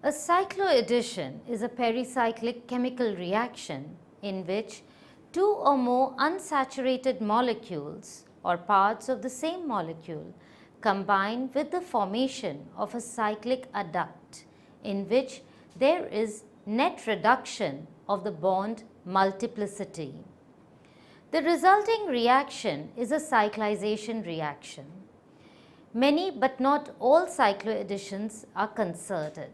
A cycloaddition is a pericyclic chemical reaction in which two or more unsaturated molecules or parts of the same molecule combine with the formation of a cyclic adduct in which there is net reduction of the bond multiplicity. The resulting reaction is a cyclization reaction. Many but not all cycloadditions are concerted.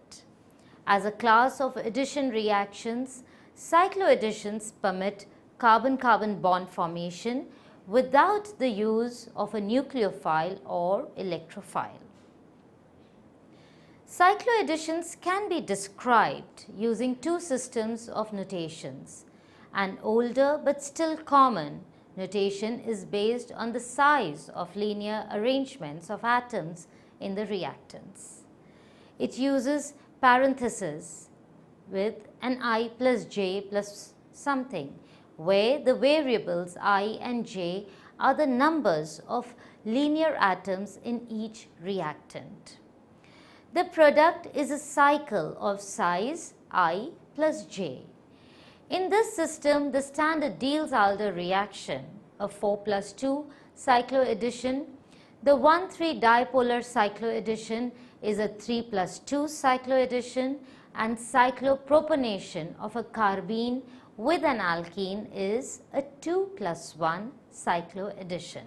As a class of addition reactions, cycloadditions permit carbon-carbon bond formation without the use of a nucleophile or electrophile. Cycloadditions can be described using two systems of notations. An older but still common notation is based on the size of linear arrangements of atoms in the reactants. It uses parentheses with an I plus j plus something, where the variables I and j are the numbers of linear atoms in each reactant. The product is a cycle of size I plus j. In this system, the standard Diels-Alder reaction, a 4+2 cycloaddition, the 1,3 dipolar cycloaddition is a 3+2 cycloaddition, and cyclopropanation of a carbene with an alkene is a 2+1 cycloaddition.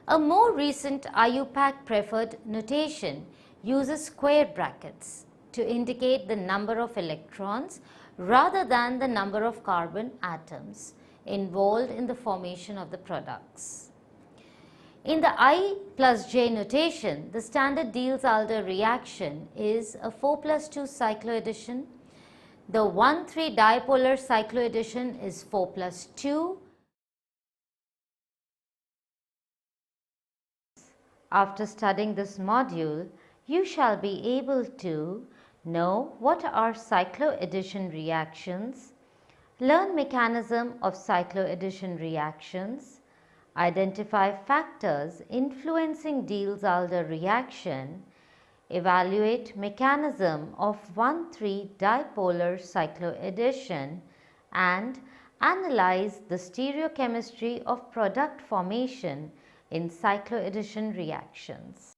A more recent IUPAC preferred notation uses square brackets to indicate the number of electrons rather than the number of carbon atoms involved in the formation of the products. In the I plus j notation, the standard Diels-Alder reaction is a 4+2 cycloaddition. The 1,3 dipolar cycloaddition is 4+2. After studying this module, you shall be able to know what are cycloaddition reactions, learn mechanism of cycloaddition reactions, identify factors influencing Diels-Alder reaction, evaluate mechanism of 1,3 dipolar cycloaddition, and analyze the stereochemistry of product formation in cycloaddition reactions.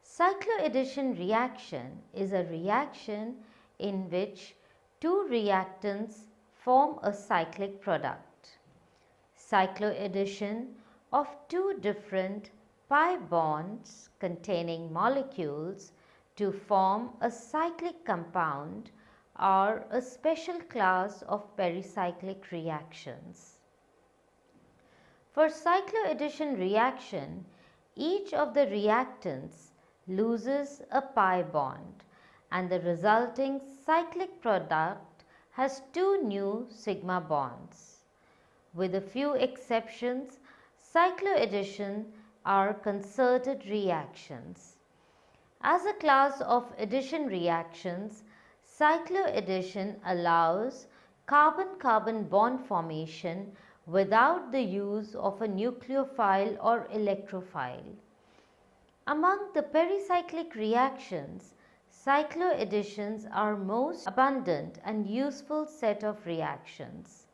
Cycloaddition reaction is a reaction in which two reactants form a cyclic product. Cycloaddition of two different pi bonds containing molecules to form a cyclic compound are a special class of pericyclic reactions. For cycloaddition reaction, each of the reactants loses a pi bond and the resulting cyclic product has two new sigma bonds. With a few exceptions, cycloaddition are concerted reactions. As a class of addition reactions, cycloaddition allows carbon-carbon bond formation without the use of a nucleophile or electrophile. Among the pericyclic reactions, cycloadditions are most abundant and useful set of reactions.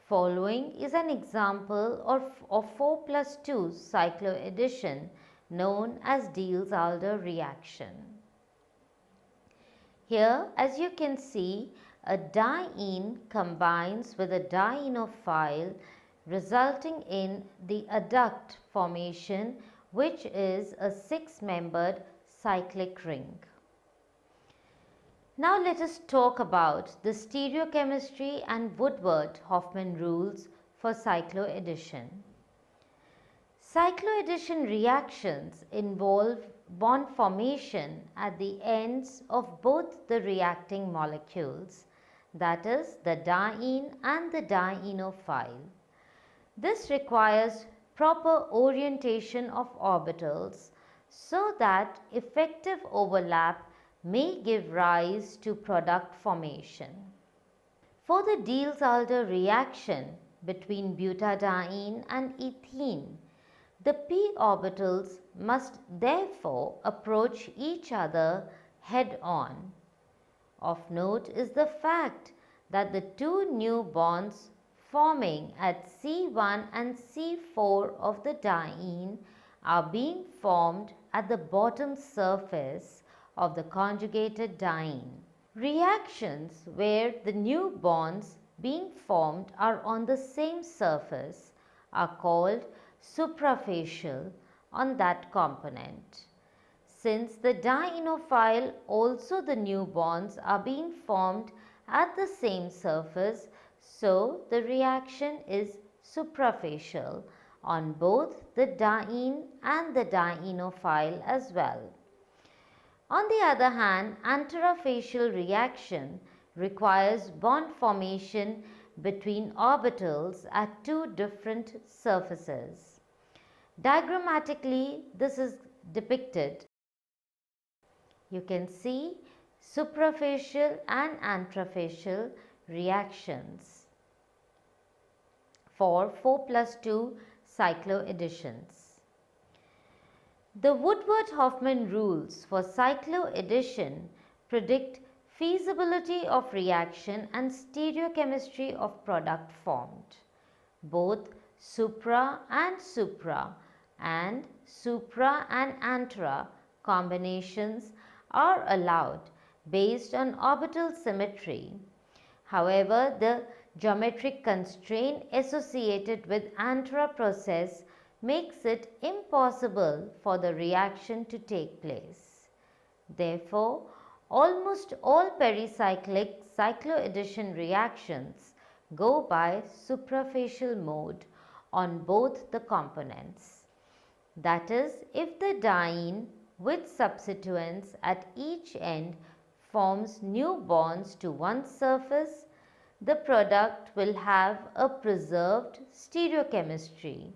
Following is an example of 4+2 cycloaddition known as Diels-Alder reaction. Here, as you can see, a diene combines with a dienophile, resulting in the adduct formation, which is a 6-membered cyclic ring. Now let us talk about the stereochemistry and Woodward-Hoffmann rules for cycloaddition. Cycloaddition reactions involve bond formation at the ends of both the reacting molecules, that is, the diene and the dienophile. This requires proper orientation of orbitals so that effective overlap may give rise to product formation. For the Diels-Alder reaction between butadiene and ethene, The p orbitals must therefore approach each other head on. Of note is the fact that the two new bonds forming at C1 and C4 of the diene are being formed at the bottom surface of the conjugated diene. Reactions where the new bonds being formed are on the same surface are called suprafacial on that component. Since the dienophile also the new bonds are being formed at the same surface, so the reaction is suprafacial on both the diene and the dienophile as well. On the other hand, anterafacial reaction requires bond formation between orbitals at two different surfaces. Diagrammatically, this is depicted. You can see suprafacial and anterofacial reactions for 4+2 cycloadditions. The Woodward-Hoffmann rules for cycloaddition predict feasibility of reaction and stereochemistry of product formed. Both supra and antera combinations are allowed based on orbital symmetry. However, the geometric constraint associated with antera process makes it impossible for the reaction to take place. Therefore, almost all pericyclic cycloaddition reactions go by suprafacial mode on both the components. That is, if the diene with substituents at each end forms new bonds to one surface, the product will have a preserved stereochemistry.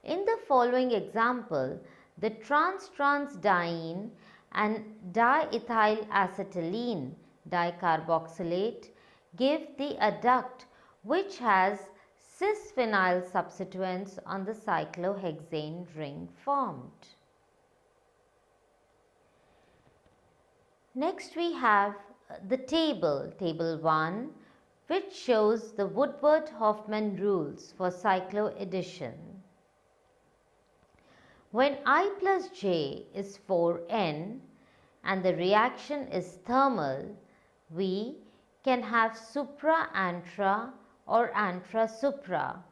In the following example, the trans-trans diene and diethyl acetylene dicarboxylate give the adduct which has cis-phenyl substituents on the cyclohexane ring formed. Next we have the table 1, which shows the Woodward-Hoffmann rules for cycloaddition. When I plus J is 4N and the reaction is thermal, we can have supra-antera or antera-supra,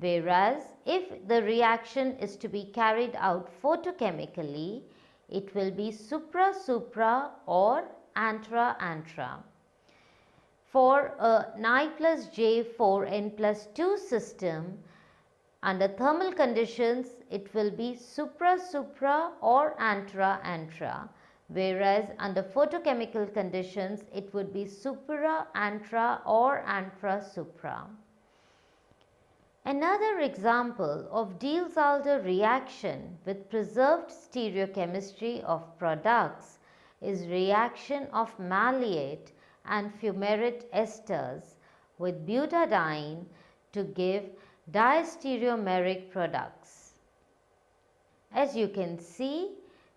whereas if the reaction is to be carried out photochemically, it will be supra-supra or antera-antera. For a Ni plus J 4N plus 2 system, under thermal conditions, it will be supra-supra or antera-antera, whereas under photochemical conditions, it would be supra-antera or antera-supra. Another example of Diels-Alder reaction with preserved stereochemistry of products is reaction of maleic and fumarate esters with butadiene to give diastereomeric products. As you can see,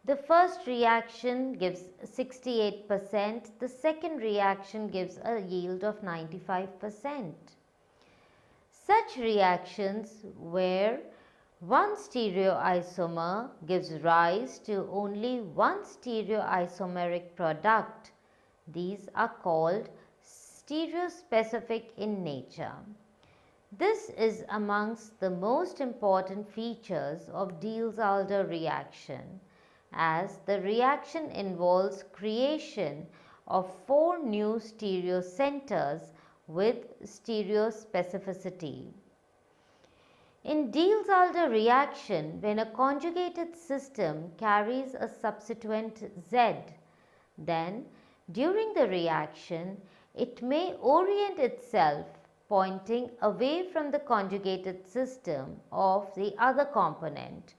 the first reaction gives 68%, the second reaction gives a yield of 95%. Such reactions where one stereoisomer gives rise to only one stereoisomeric product, these are called stereospecific in nature. This is amongst the most important features of Diels-Alder reaction, as the reaction involves creation of 4 new stereocenters with stereospecificity. In Diels-Alder reaction, when a conjugated system carries a substituent Z, then during the reaction, it may orient itself pointing away from the conjugated system of the other component,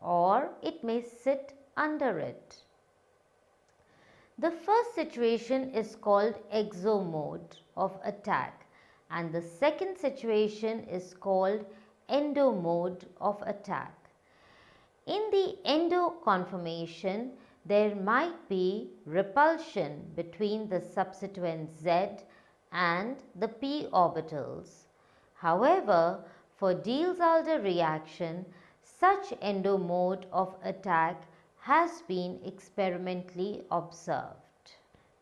or it may sit under it. The first situation is called exo mode of attack and the second situation is called endo mode of attack. In the endo conformation, there might be repulsion between the substituent Z and the p orbitals. However, for Diels-Alder reaction, such endo mode of attack has been experimentally observed.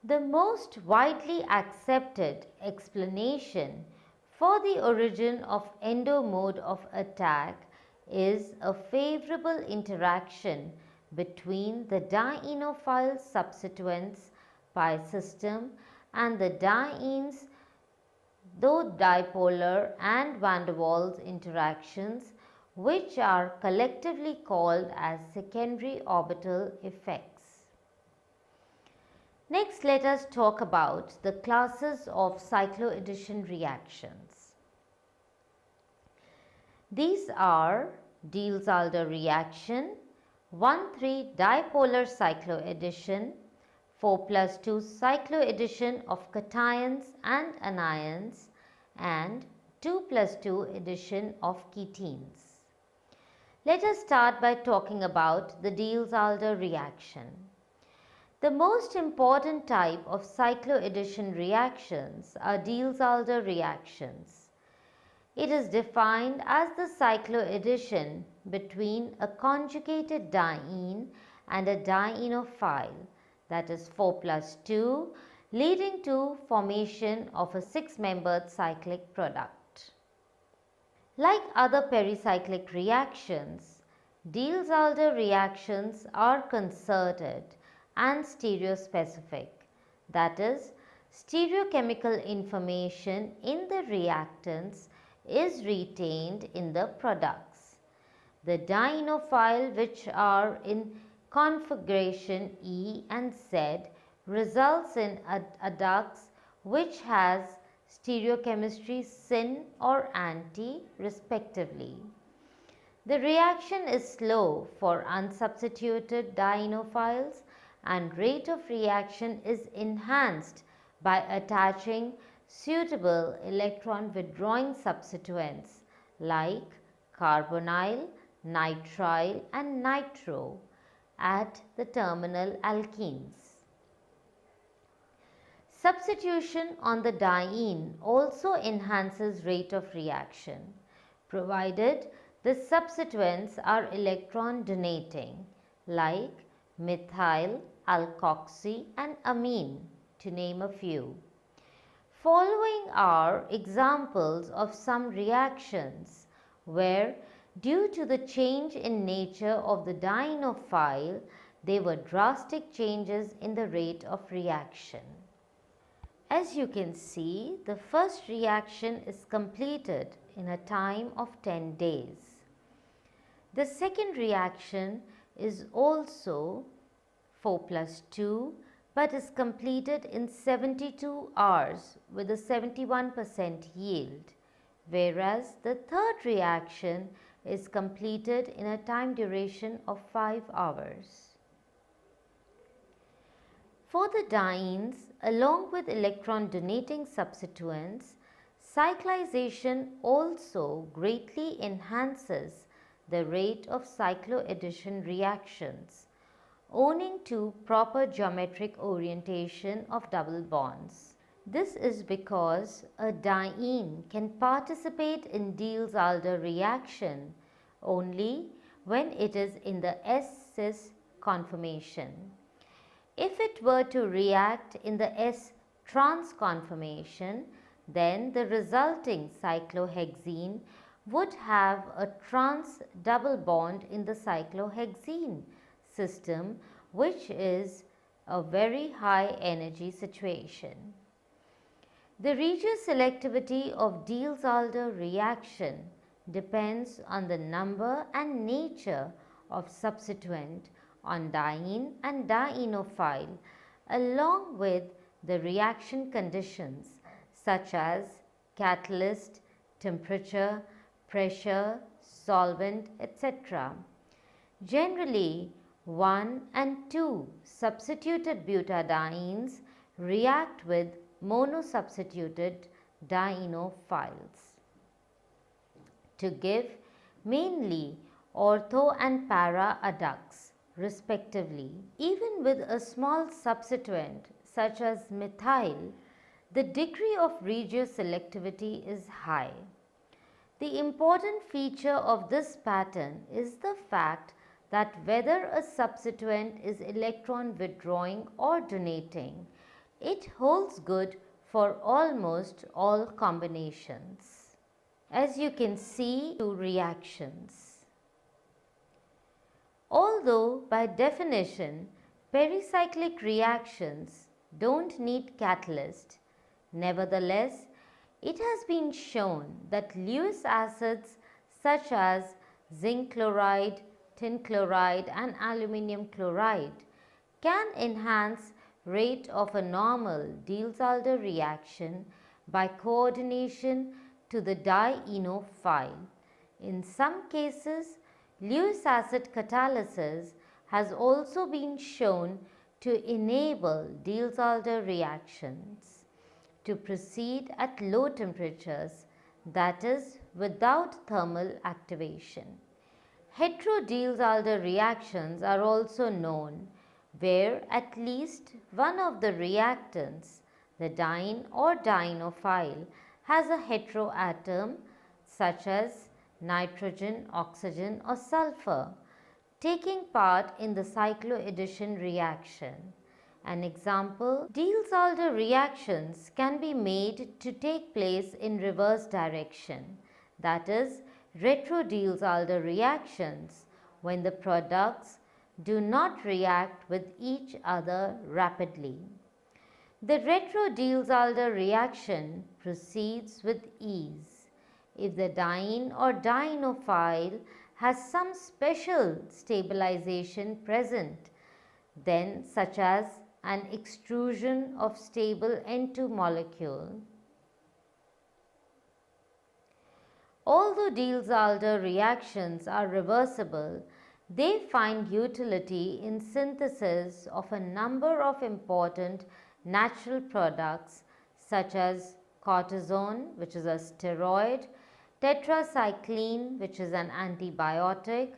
The most widely accepted explanation for the origin of endo mode of attack is a favorable interaction between the dienophile substituents pi system and the dienes, though dipolar and van der Waals interactions, which are collectively called as secondary orbital effects. Next, let us talk about the classes of cycloaddition reactions. These are Diels-Alder reaction, 1,3 dipolar cycloaddition, 4+2 cycloaddition of cations and anions, and 2+2 addition of ketenes. Let us start by talking about the Diels-Alder reaction. The most important type of cycloaddition reactions are Diels-Alder reactions. It is defined as the cycloaddition between a conjugated diene and a dienophile, that is 4+2, leading to formation of a 6-membered cyclic product. Like other pericyclic reactions, Diels-Alder reactions are concerted and stereospecific, that is, stereochemical information in the reactants is retained in the products. The dienophile, which are in configuration E and Z, results in adducts which has stereochemistry syn or anti respectively. The reaction is slow for unsubstituted dienophiles, and rate of reaction is enhanced by attaching suitable electron withdrawing substituents like carbonyl, nitrile and nitro at the terminal alkenes. Substitution on the diene also enhances rate of reaction, provided the substituents are electron donating like methyl, alkoxy and amine, to name a few. Following are examples of some reactions where, due to the change in nature of the dienophile, there were drastic changes in the rate of reaction. As you can see, the first reaction is completed in a time of 10 days. The second reaction is also 4+2 but is completed in 72 hours with a 71% yield, whereas the third reaction is completed in a time duration of 5 hours. For the dienes, along with electron donating substituents, cyclization also greatly enhances the rate of cycloaddition reactions, owing to proper geometric orientation of double bonds. This is because a diene can participate in Diels-Alder reaction only when it is in the S-cis conformation. If it were to react in the S-trans conformation, then the resulting cyclohexene would have a trans double bond in the cyclohexene system, which is a very high energy situation. The regioselectivity of Diels-Alder reaction depends on the number and nature of substituent on diene and dienophile, along with the reaction conditions such as catalyst, temperature, pressure, solvent, etc. Generally, 1 and 2 substituted butadienes react with monosubstituted dienophiles. to give mainly ortho and para adducts respectively. Even with a small substituent such as methyl, the degree of regioselectivity is high. The important feature of this pattern is the fact that whether a substituent is electron withdrawing or donating, it holds good for almost all combinations. As you can see, two reactions. Although by definition pericyclic reactions don't need catalyst, nevertheless it has been shown that Lewis acids such as zinc chloride, tin chloride and aluminium chloride can enhance rate of a normal Diels-Alder reaction by coordination to the dienophile. In some cases, Lewis acid catalysis has also been shown to enable Diels-Alder reactions to proceed at low temperatures, that is, without thermal activation. Heterodeals-Alder reactions are also known where at least one of the reactants, the diene or dienophile, has a heteroatom such as nitrogen, oxygen or sulfur taking part in the cycloaddition reaction. An example, Diels-Alder reactions can be made to take place in reverse direction, that is, retro-Diels-Alder reactions when the products do not react with each other rapidly. The retro-Diels-Alder reaction proceeds with ease if the diene or dienophile has some special stabilization present, then such as an extrusion of stable N2 molecule. Although Diels-Alder reactions are reversible, they find utility in synthesis of a number of important natural products such as cortisone, which is a steroid, tetracycline, which is an antibiotic,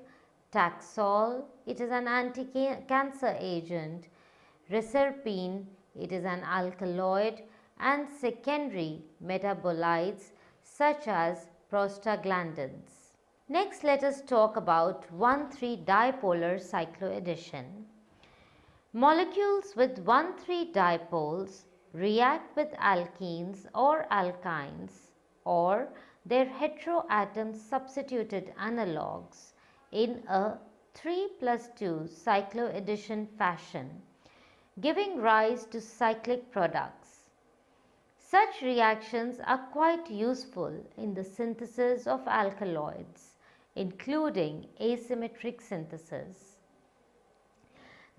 Taxol, it is an anti-cancer agent, reserpine, it is an alkaloid, and secondary metabolites such as prostaglandins. Next, let us talk about 1,3-dipolar cycloaddition. Molecules with 1,3 dipoles react with alkenes or alkynes or their heteroatom substituted analogues in a 3+2 cycloaddition fashion, giving rise to cyclic products. Such reactions are quite useful in the synthesis of alkaloids, including asymmetric synthesis.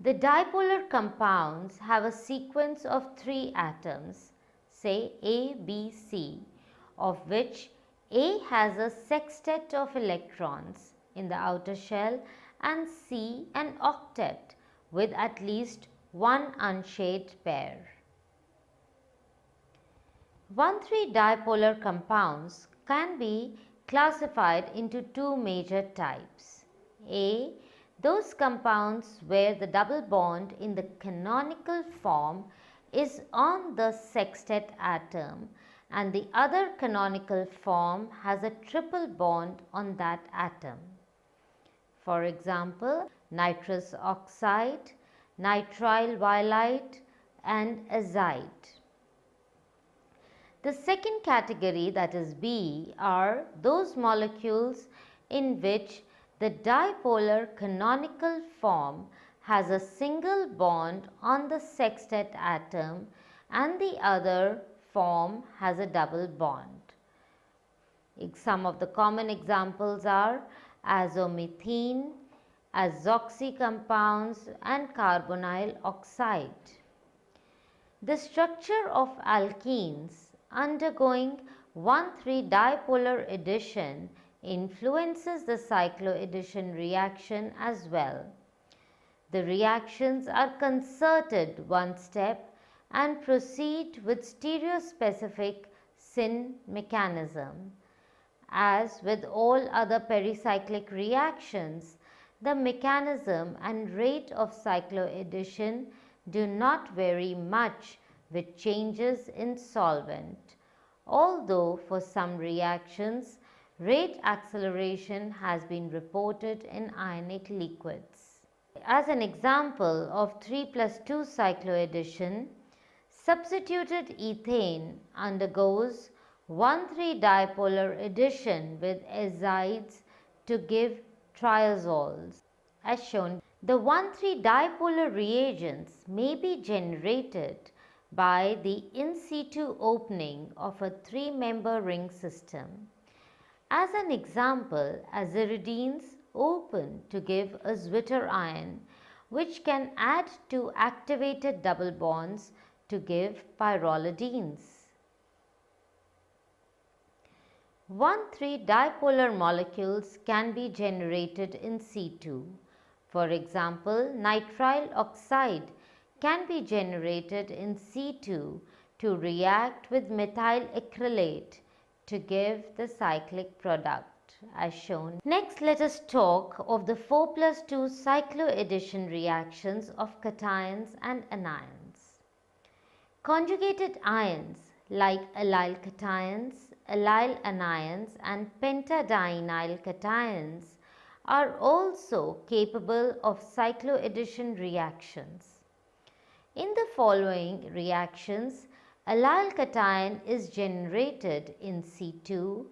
The dipolar compounds have a sequence of 3 atoms, say A, B, C, of which A has a sextet of electrons in the outer shell and C an octet with at least one unshaded pair. 1,3-dipolar compounds can be classified into 2 major types. A. Those compounds where the double bond in the canonical form is on the sextet atom and the other canonical form has a triple bond on that atom. For example, nitrous oxide, nitrile halide and azide. The second category, that is B, are those molecules in which the dipolar canonical form has a single bond on the sextet atom and the other form has a double bond. Some of the common examples are azomethene, azoxy compounds and carbonyl oxide. The structure of alkenes undergoing 1,3-dipolar addition influences the cycloaddition reaction as well. The reactions are concerted one step and proceed with stereospecific syn mechanism. As with all other pericyclic reactions, the mechanism and rate of cycloaddition do not vary much with changes in solvent, although for some reactions, rate acceleration has been reported in ionic liquids. As an example of 3+2 cycloaddition, substituted ethane undergoes 1,3-dipolar addition with azides to give triazoles. As shown, the 1,3-dipolar reagents may be generated by the in situ opening of a 3-member ring system. As an example, aziridines open to give a Zwitter ion, which can add to activated double bonds to give pyrrolidines. 1,3-dipolar molecules can be generated in situ. For example, nitrile oxide can be generated in situ to react with methyl acrylate to give the cyclic product as shown. Next, let us talk of the 4+2 cycloaddition reactions of cations and anions. Conjugated ions like allyl cations, allyl anions and pentadienyl cations are also capable of cycloaddition reactions. In the following reactions, allyl cation is generated in situ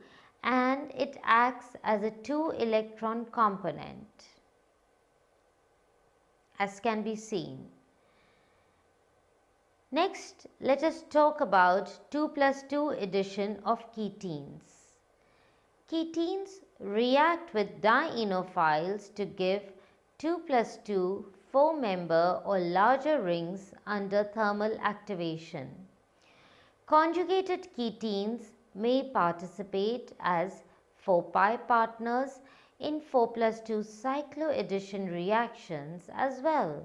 and it acts as a 2-electron component, as can be seen. Next, let us talk about 2+2 addition of ketenes. Ketenes react with dienophiles to give 2+2 4-member or larger rings under thermal activation. Conjugated ketenes may participate as 4-pi partners in 4+2 cycloaddition reactions as well.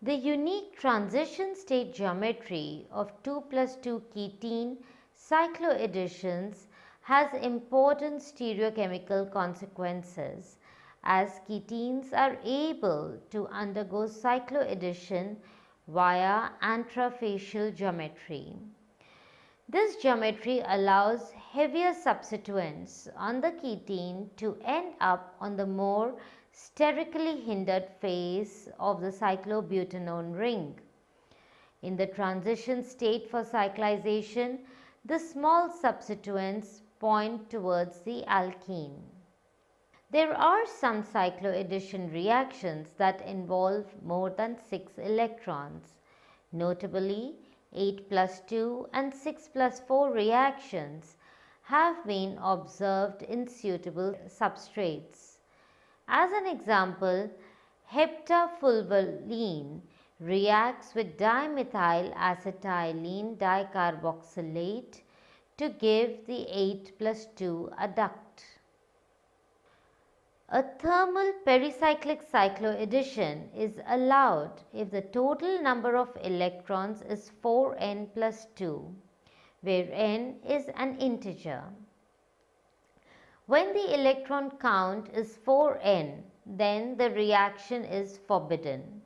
The unique transition state geometry of 2+2 ketene cycloadditions has important stereochemical consequences, as ketenes are able to undergo cycloaddition via antifacial geometry. This geometry allows heavier substituents on the ketene to end up on the more sterically hindered face of the cyclobutanone ring. In the transition state for cyclization, the small substituents point towards the alkene. There are some cycloaddition reactions that involve more than 6 electrons. Notably, 8+2 and 6+4 reactions have been observed in suitable substrates. As an example, heptafulvalene reacts with dimethyl acetylene dicarboxylate to give the 8+2 adduct. A thermal pericyclic cycloaddition is allowed if the total number of electrons is 4n plus 2, where n is an integer. When the electron count is 4n, then the reaction is forbidden.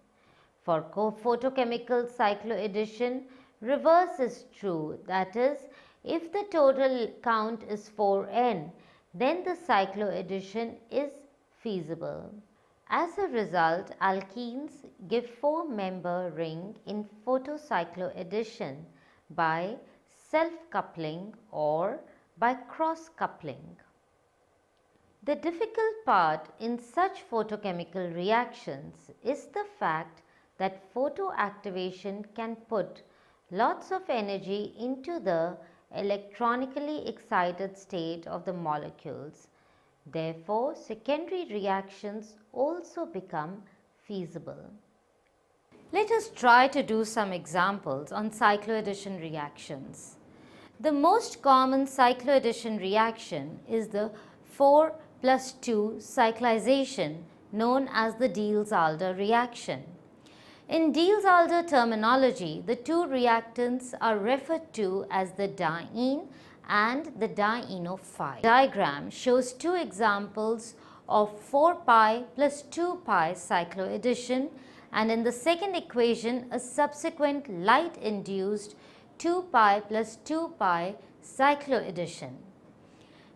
For photochemical cycloaddition, reverse is true, that is, if the total count is 4n, then the cycloaddition is feasible. As a result, alkenes give 4-member ring in photocycloaddition by self-coupling or by cross-coupling. The difficult part in such photochemical reactions is the fact that photoactivation can put lots of energy into the electronically excited state of the molecules. Therefore, secondary reactions also become feasible. Let us try to do some examples on cycloaddition reactions. The most common cycloaddition reaction is the 4+2 cyclization known as the Diels-Alder reaction. In Diels-Alder terminology, the two reactants are referred to as the diene and the dienophile. Diagram shows two examples of 4 pi plus 2 pi cycloaddition, and in the second equation a subsequent light-induced 2 pi plus 2 pi cycloaddition.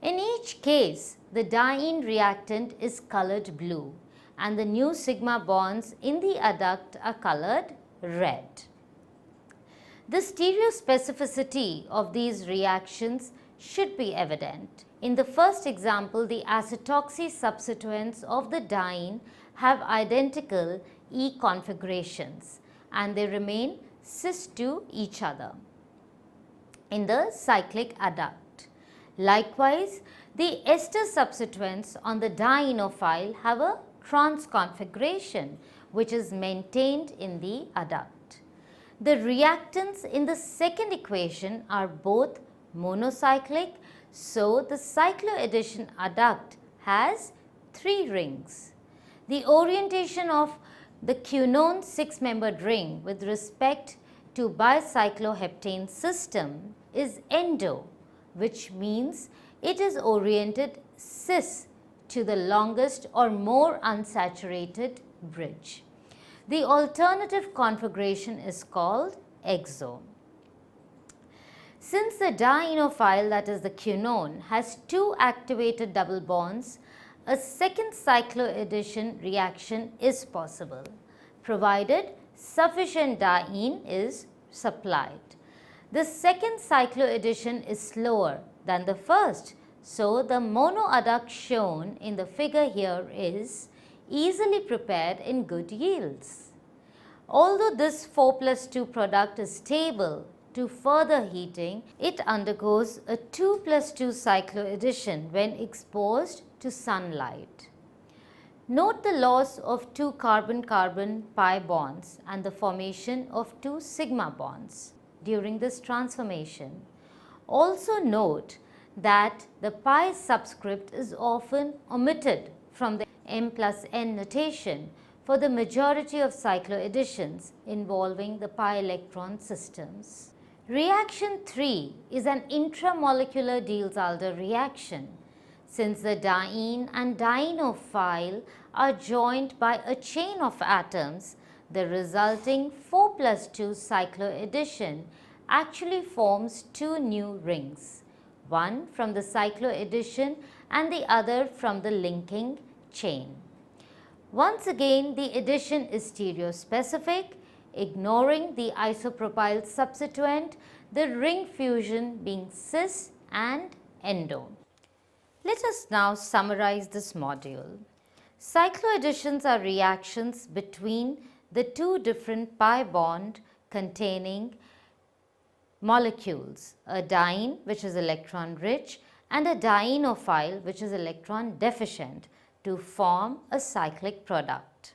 In each case, the diene reactant is colored blue and the new sigma bonds in the adduct are colored red. The stereospecificity of these reactions should be evident. In the first example, the acetoxy substituents of the diene have identical E configurations and they remain cis to each other in the cyclic adduct. Likewise, the ester substituents on the dienophile have a trans configuration which is maintained in the adduct. The reactants in the second equation are both monocyclic, so the cycloaddition adduct has 3 rings. The orientation of the quinone 6-membered ring with respect to bicycloheptane system is endo, which means it is oriented cis to the longest or more unsaturated bridge. The alternative configuration is called exo. Since the dienophile, that is the quinone, has 2 activated double bonds, a second cycloaddition reaction is possible, provided sufficient diene is supplied. The second cycloaddition is slower than the first, so the monoadduct shown in the figure here is easily prepared in good yields. Although this 4 plus 2 product is stable to further heating, it undergoes a 2 plus 2 cycloaddition when exposed to sunlight. Note the loss of 2 carbon-carbon pi bonds and the formation of 2 sigma bonds during this transformation. Also note that the pi subscript is often omitted from the M plus N notation for the majority of cycloadditions involving the pi electron systems. Reaction 3 is an intramolecular Diels-Alder reaction. Since the diene and dienophile are joined by a chain of atoms, the resulting 4 plus 2 cycloaddition actually forms 2 new rings, one from the cycloaddition and the other from the linking chain. Once again, the addition is stereospecific, ignoring the isopropyl substituent, the ring fusion being cis and endo. Let us now summarize this module. Cycloadditions are reactions between the 2 different pi bond containing molecules, a diene which is electron rich and a dienophile which is electron deficient, to form a cyclic product.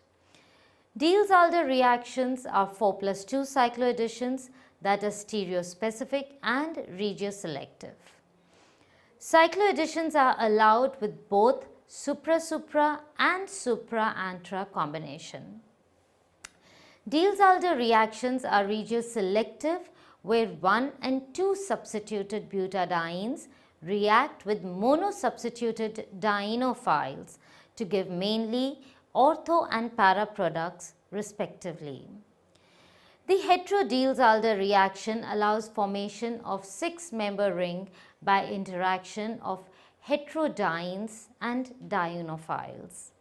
Diels-Alder reactions are 4 plus 2 cycloadditions that are stereospecific and regioselective. Cycloadditions are allowed with both supra-supra and supra-antra combination. Diels-Alder reactions are regioselective, where 1 and 2 substituted butadienes react with mono-substituted dienophiles to give mainly ortho and para products respectively. The Heterodeals-Alder reaction allows formation of 6-member ring by interaction of heterodienes and dienophiles.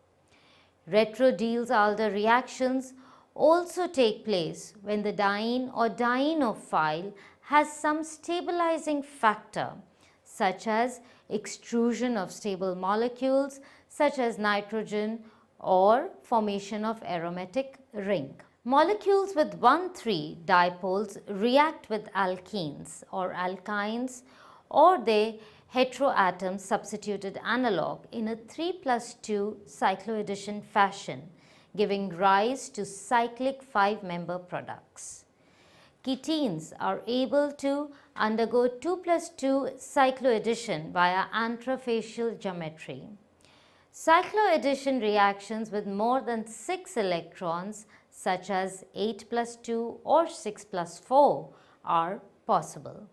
Retrodeals-Alder reactions also take place when the diene or dienophile has some stabilizing factor, such as extrusion of stable molecules such as nitrogen or formation of aromatic ring. Molecules with 1,3 dipoles react with alkenes or alkynes or their heteroatom substituted analog in a 3 plus 2 cycloaddition fashion, giving rise to cyclic 5-member products. Ketenes are able to undergo 2 plus 2 cycloaddition via antifacial geometry. Cycloaddition reactions with more than 6 electrons such as 8 plus 2 or 6 plus 4 are possible.